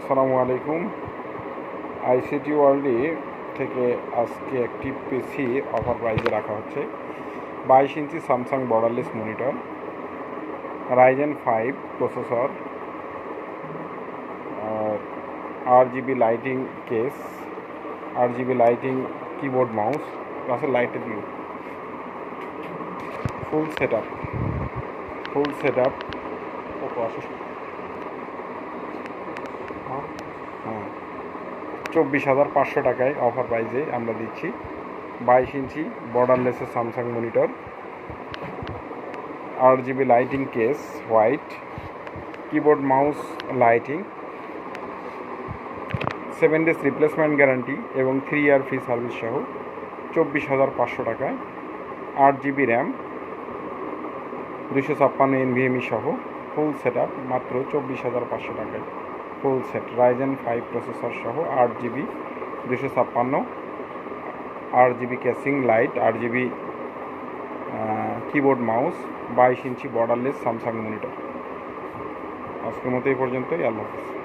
আসসালামু আলাইকুম। আইসিটি ওয়ার্ল্ডে থেকে আজকে একটি পিসি অফার প্রাইজে রাখা হচ্ছে 22 inch Samsung borderless monitor, Ryzen 5 processor, RGB lighting case, RGB lighting keyboard mouse, plus লাইটের ভিউ, ফুল সেট আপ হ্যাঁ 24,500 টাকায় অফার প্রাইজে আমরা দিচ্ছি 22 ইঞ্চি বর্ডারলেসের Samsung monitor, RGB lighting case white, keyboard mouse lighting, 7 days replacement guarantee এবং 3 ইয়ার free service সহ 24,500 টাকায়, 8GB র্যাম, 256 NVMe সহ ফুল সেট আপ মাত্র 24,500 টাকায়। ফুল সেট রাইজেন 5 প্রসেসর সহ 8GB 256, 8GB casing light, 8GB keyboard mouse, 22 ইঞ্চি borderless Samsung monitor. আজকের মতো এই পর্যন্তই। আল্লাহ হাফেজ।